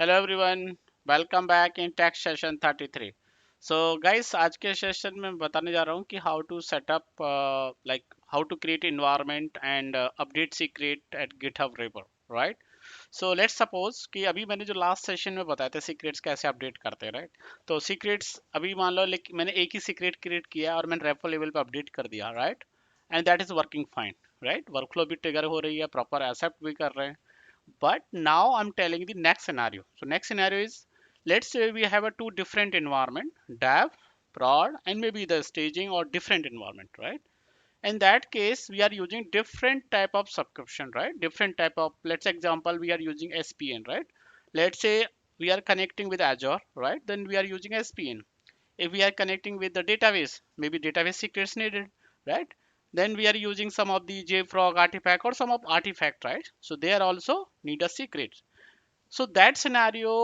Hello everyone, welcome back in tech session 33। So guys, आज के session में बताने जा रहा हूँ कि how to setup like how to create environment and update secret at GitHub repo, right? So let's suppose कि अभी मैंने जो लास्ट सेशन में बताया था सीक्रेट्स कैसे अपडेट करते हैं, राइट? तो सीक्रेट्स अभी मान लो मैंने एक ही सीक्रेट क्रिएट किया और मैंने रेपो लेवल पे अपडेट कर दिया, right? And that is working fine, right? Workflow भी ट्रिगर हो रही है, प्रॉपर एक्सेप्ट भी कर रहे हैं। But now I'm telling the next scenario. So next scenario is, let's say we have a two different environment, dev, prod, and maybe the staging or different environment, right? In that case, we are using different type of subscription, right? Different type of, let's say example, we are using SPN, right? Let's say we are connecting with Azure, right? Then we are using SPN. If we are connecting with the database, maybe database secrets needed, right? Then we are using some of the JFrog artifact or some of artifact, right? So they are also need a secret. So that scenario,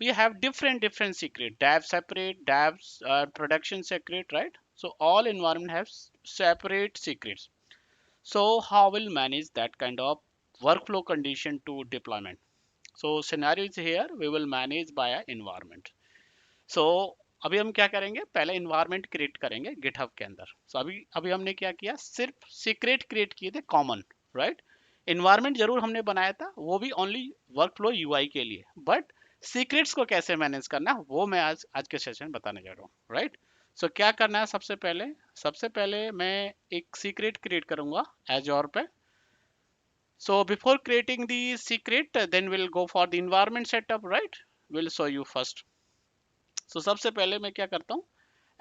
we have different secret. Dev separate, devs production secret, right? So all environment have separate secrets. So how will manage that kind of workflow condition to deployment? So scenario is here, we will manage by a environment. सो अभी हम क्या करेंगे, पहले environment create करेंगे GitHub के अंदर। सो अभी अभी हमने क्या किया, सिर्फ सीक्रेट क्रिएट किए थे कॉमन, राइट? इन्वायरमेंट जरूर हमने बनाया था, वो भी ओनली वर्कफ्लो यूआई के लिए, बट सीक्रेट्स को कैसे मैनेज करना है वो मैं आज आज के सेशन में बताने जा रहा हूँ, राइट? सो क्या करना है, सबसे पहले मैं एक सीक्रेट क्रिएट करूंगा एजोर पे। So before creating the secret, then will go for the environment setup, right? Will show you first. So सबसे पहले मैं क्या करता हूँ,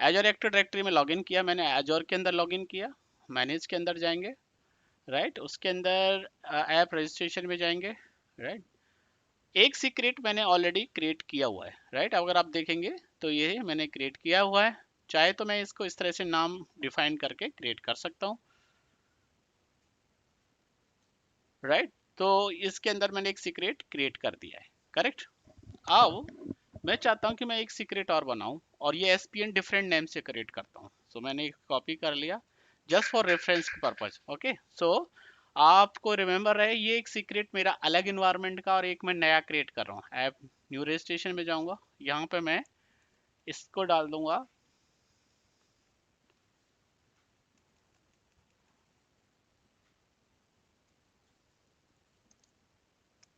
एजोर एक्टिव डायरेक्टरी में लॉगिन किया, मैंने एजोर के अंदर लॉगिन किया। मैनेज के अंदर जाएंगे, राइट? उसके अंदर ऐप रजिस्ट्रेशन में जाएंगे, राइट? एक सीक्रेट मैंने ऑलरेडी क्रिएट किया हुआ है, राइट? अगर आप देखेंगे तो ये मैंने क्रिएट किया हुआ है। चाहे तो मैं इसको इस तरह से नाम डिफाइन करके क्रिएट कर सकता हूँ, राइट? तो इसके अंदर मैंने एक सीक्रेट क्रिएट कर दिया है, करेक्ट? अब मैं चाहता हूँ कि मैं एक सीक्रेट और बनाऊं और ये एसपीएन डिफरेंट नेम से क्रिएट करता हूँ। सो मैंने एक कॉपी कर लिया just for reference purpose, okay? So आपको रिमेंबर रहे, ये एक सीक्रेट मेरा अलग इन्वायरमेंट का और एक मैं नया क्रिएट कर रहा हूँ। ऐप न्यू रजिस्ट्रेशन में जाऊंगा, यहाँ पे मैं इसको डाल दूंगा,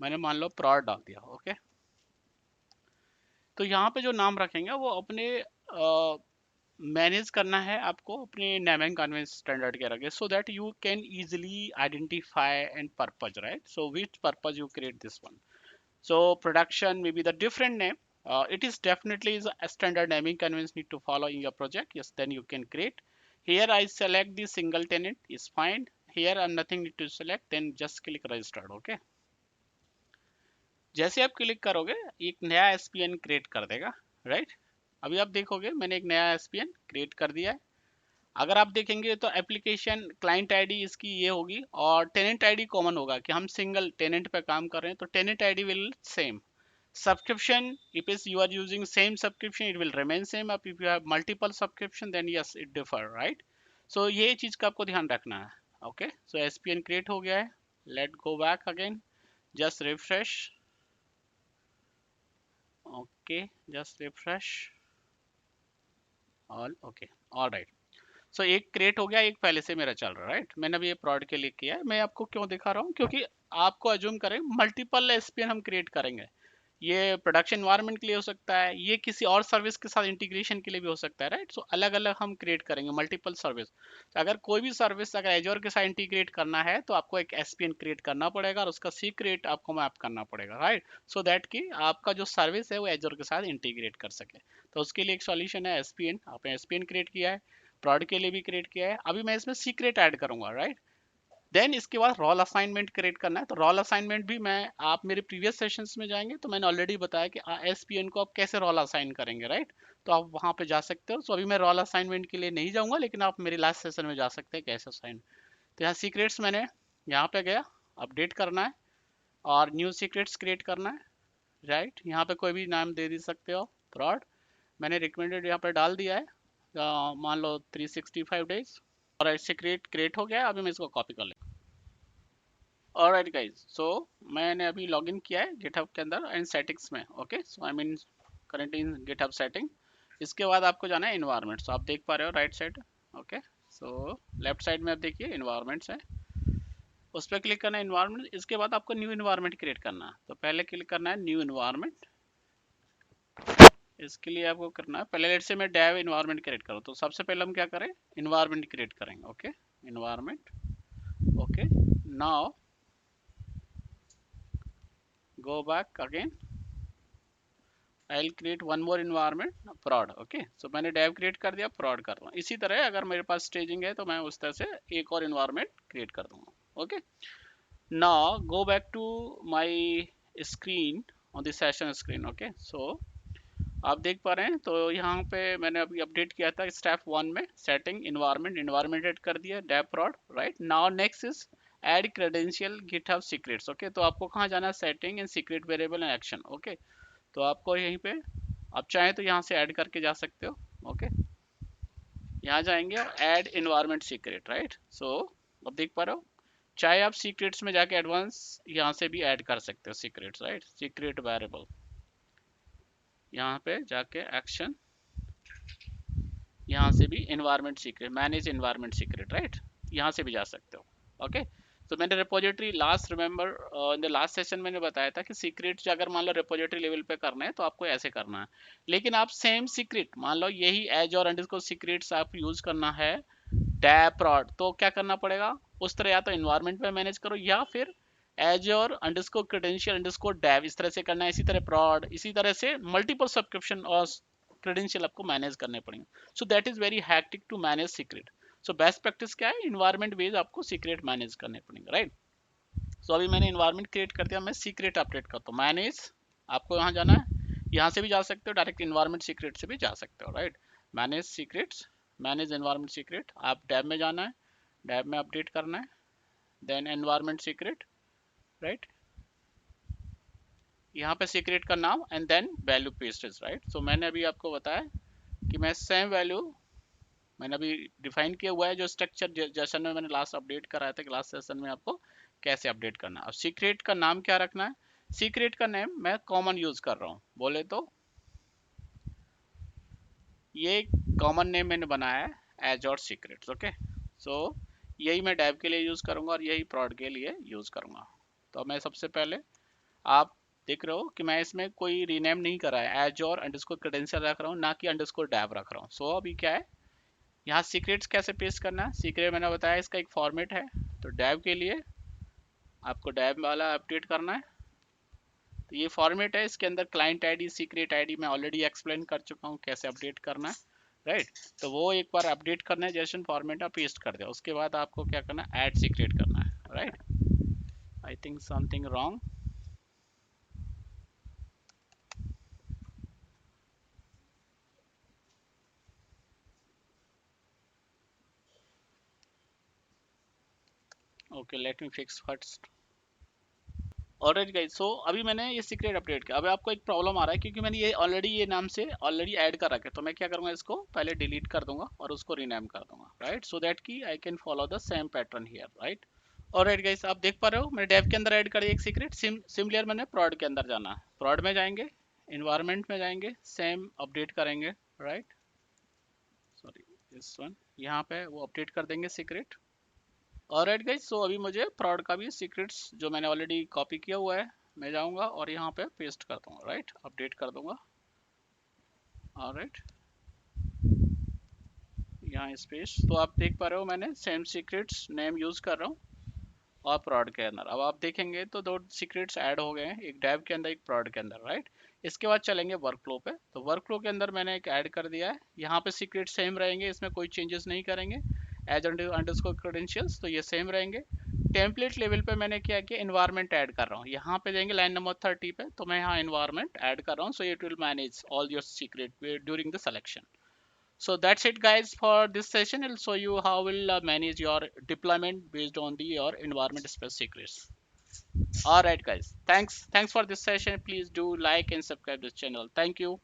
मैंने मान लो प्रॉड डाल दिया, ओके? तो यहाँ पे जो नाम रखेंगे वो अपने मैनेज करना है आपको अपने नेमिंग कन्वेंस स्टैंडर्ड के आगे, so that you can easily identify and purpose, right? So which purpose you create this one? So production may be the different name. It is definitely is a standard naming convention need to follow in your project. Yes, then you can create. Here I select the single tenant is fine. Here I'm nothing need to select. Then just click registered. Okay. जैसे आप click करोगे एक नया ESPN create कर देगा, right? अभी आप देखोगे मैंने एक नया एसपीएन क्रिएट कर दिया है। अगर आप देखेंगे तो एप्लीकेशन क्लाइंट आईडी इसकी ये होगी और टेनेंट आईडी कॉमन होगा कि हम सिंगल टेनेंट पे काम कर रहे हैं, तो tenant ID will same. Subscription, if is you are using same subscription, it will remain same. Up if you have multiple subscription, then yes it differ, right? So ये चीज का आपको ध्यान रखना है। ओके, सो एसपीएन क्रिएट हो गया है। Let go back again, just refresh. Okay, just refresh. All okay, all right. So एक क्रिएट हो गया, एक पहले से मेरा चल रहा है, राइट? मैंने अभी ये प्रोड के लिए किया है। मैं आपको क्यों दिखा रहा हूँ, क्योंकि आपको अज्यूम करें मल्टीपल एसपीएन हम क्रिएट करेंगे। ये प्रोडक्शन इन्वायरमेंट के लिए हो सकता है, ये किसी और सर्विस के साथ इंटीग्रेशन के लिए भी हो सकता है, राइट? सो अलग अलग हम क्रिएट करेंगे मल्टीपल सर्विस। अगर कोई भी सर्विस अगर एजोर के साथ इंटीग्रेट करना है तो आपको एक एसपीएन क्रिएट करना पड़ेगा और उसका सीक्रेट आपको मैप करना पड़ेगा, राइट? सो दैट कि आपका जो सर्विस है वो एजोर के साथ इंटीग्रेट कर सके। तो उसके लिए एक सॉल्यूशन है एसपीएन। आपने एसपीएन क्रिएट किया है, प्रोड के लिए भी क्रिएट किया है, अभी मैं इसमें सीक्रेट ऐड करूंगा, राइट? देन इसके बाद रोल असाइनमेंट क्रिएट करना है। तो रोल असाइनमेंट भी मैं, आप मेरे प्रीवियस सेशंस में जाएंगे तो मैंने ऑलरेडी बताया कि एसपीएन को आप कैसे रोल असाइन करेंगे, राइट? तो आप वहां पे जा सकते हो। सो अभी मैं रोल असाइनमेंट के लिए नहीं जाऊंगा, लेकिन आप मेरे लास्ट सेशन में जा सकते हैं कैसे असाइन। तो यहाँ सीक्रेट्स मैंने यहाँ पे गया, अपडेट करना है और न्यू सीक्रेट्स क्रिएट करना है, राइट? यहाँ पे कोई भी नाम दे सकते हो, प्रॉड मैंने रिकमेंडेड यहाँ पे डाल दिया है। मान लो 365 डेज, और ऐसे क्रिएट क्रिएट हो गया। अभी मैं इसको कॉपी कर लेता ऑलराइट गाइस, सो मैंने अभी लॉगिन किया है गिटहब के अंदर एंड सेटिंग्स में। Okay, so I mean current in GitHub setting. इसके बाद आपको जाना है इन्वायरमेंट, सो आप देख पा रहे हो right side. Okay, so left side में आप देखिए इन्वायरमेंट्स है, उस पर क्लिक करना है इन्वायरमेंट। इसके बाद आपको न्यू इन्वायरमेंट क्रिएट करना है, तो पहले क्लिक करना है न्यू इन्वायरमेंट। इसके लिए आपको करना है, पहले लेट से मैं डेव इन्वायरमेंट क्रिएट करूँ, तो सबसे पहले हम क्या करें, इन्वायरमेंट क्रिएट करेंगे। Okay, environment. Okay, now go back again, I'll create one more environment prod। Okay, so मैंने डेव क्रिएट कर दिया, prod कर रहा हूँ। इसी तरह अगर मेरे पास स्टेजिंग है तो मैं उस तरह से एक और इन्वायरमेंट क्रिएट कर दूंगा। Okay, now go back to my screen on the session screen. Okay, so आप देख पा रहे हैं, तो यहाँ पे मैंने अभी अपडेट किया था स्टेप 1 में, सेटिंग इन्वायरमेंट, इन्वायरमेंट एड कर दिया, dev prod। Right now next is add credential GitHub secrets. Okay, तो आपको कहाँ जाना है, setting and secret variable and action. Okay, तो आपको यहीं पे आप चाहें तो यहाँ से ऐड करके जा सकते हो। ओके, यहाँ जाएंगे और ऐड इन्वायरमेंट सीक्रेट। राइट, सो अब देख पा रहे हो, चाहे आप सीक्रेट्स में जाके एडवांस यहाँ से भी ऐड कर सकते हो सीक्रेट्स। राइट, सीक्रेट वेरिएबल, यहाँ पे जाके एक्शन, यहाँ से भी environment secret, manage environment secret. Right, यहाँ से भी जा सकते हो। ओके, तो मैंने repository last remember in the last session मैंने बताया था कि सीक्रेट अगर मान लो रिपोजिटरी लेवल पे करना है तो आपको ऐसे करना है, लेकिन आप सेम सीक्रेट मान लो यही एज और अंडरस्कोर सीक्रेट्स आप यूज करना है डैप prod, तो क्या करना पड़ेगा उस तरह, या तो इन्वायरमेंट में मैनेज करो या फिर एज और अंडरस्कोर क्रेडेंशियल अंडरस्कोर डेव इस तरह से करना है। इसी तरह prod, इसी तरह से मल्टीपल सब्सक्रिप्शन और क्रेडेंशियल आपको मैनेज करने पड़ेंगे। So that is very hectic to manage secret. So best practice क्या है, इन्वायरमेंट बेस्ड आपको सीक्रेट मैनेज करने पड़ेंगे। राइट, सो अभी मैंने इन्वायरमेंट क्रिएट कर दिया, मैं सीक्रेट अपडेट करता हूँ, मैनेज। आपको यहाँ जाना है, यहाँ से भी जा सकते हो, डायरेक्ट इन्वायरमेंट सीक्रेट से भी जा सकते हो। Right, manage secrets, manage environment secret, आप टैब में जाना है, टैब में अपडेट करना है, देन एनवायरमेंट सीक्रेट। राइट, यहाँ पे सीक्रेट का नाम and then value pasted. Right, so मैंने अभी आपको बताया कि मैं सेम वैल्यू मैंने अभी डिफाइन किया हुआ है, जो स्ट्रक्चर सेशन में मैंने लास्ट अपडेट कराया था, लास्ट सेशन में आपको कैसे अपडेट करना है। अब सीक्रेट का नाम क्या रखना है, सीक्रेट का नेम मैं कॉमन यूज कर रहा हूँ, बोले तो ये कॉमन नेम मैंने बनाया है एज और सीक्रेट्स। ओके, सो यही मैं डेव के लिए यूज करूंगा और यही prod के लिए यूज करूंगा। तो मैं सबसे पहले, आप देख रहे हो कि मैं इसमें कोई रीनेम नहीं करा है, एज और अंडरस्कोर क्रेडेंशियल रख रहा हूँ, ना कि अंडरस्कोर डेव रख रहा हूँ। सो अभी क्या है, यहाँ सीक्रेट्स कैसे पेस्ट करना है, सीक्रेट मैंने बताया इसका एक फॉर्मेट है, तो डेव के लिए आपको डेव वाला अपडेट करना है। तो ये फॉर्मेट है, इसके अंदर क्लाइंट आईडी, सीक्रेट आईडी मैं ऑलरेडी एक्सप्लेन कर चुका हूँ कैसे अपडेट करना है। राइट, तो वो एक बार अपडेट करना है, जैसे फॉर्मेट आप पेस्ट कर दिया, उसके बाद आपको क्या करना है, ऐड सीक्रेट करना है। Right, I think something wrong. Okay, let me fix first. Alright guys, so अभी मैंने ये सीक्रेट अपडेट किया, अभी आपको एक प्रॉब्लम आ रहा है क्योंकि मैंने ये ऑलरेडी ये नाम से ऑलरेडी ऐड कर रखा है, तो मैं क्या करूंगा, इसको पहले डिलीट कर दूंगा और उसको रीनेम कर दूंगा। राइट, सो दैट कि I can follow the same pattern here. Right, alright guys, आप देख पा रहे हो मैंने डेव के अंदर ऐड कर दिया एक सीक्रेट, सिमिलर मैंने prod के अंदर जाना है, prod में जाएंगे, इन्वायरमेंट में जाएंगे, सेम अपडेट करेंगे। राइट, सॉरी दिस वन, यहाँ पे वो अपडेट कर देंगे सीक्रेट। ऑलराइट गाइस, सो अभी मुझे prod का भी सीक्रेट्स जो मैंने ऑलरेडी कॉपी किया हुआ है, मैं जाऊंगा और यहाँ पे पेस्ट कर दूंगा। राइट, अपडेट कर दूंगा। ऑलराइट, यहाँ स्पेस, तो आप देख पा रहे हो मैंने सेम सीक्रेट्स नेम यूज कर रहा हूँ और prod के अंदर। अब आप देखेंगे तो दो सीक्रेट्स ऐड हो गए हैं, एक डेव के अंदर एक prod के अंदर। राइट, इसके बाद चलेंगे वर्क फ्लो पे, तो वर्क फ्लो के अंदर मैंने एक ऐड कर दिया है, यहाँ पे सीक्रेट सेम रहेंगे, इसमें कोई चेंजेस नहीं करेंगे, एज अंडरस्कोर क्रेडेंशियल्स तो ये सेम रहेंगे। टेम्पलेट लेवल पे मैंने क्या किया, इन्वायरमेंट ऐड कर रहा हूँ, यहाँ पे जाएंगे लाइन नंबर 30 पे, तो मैं यहाँ इन्वायरमेंट ऐड कर रहा हूँ, so it will manage all your secret during the selection. So that's it guys for this session. I'll show you how will manage your deployment based on the your environment specific secrets. All right guys, thanks for this session. Please do like and subscribe this channel. Thank you.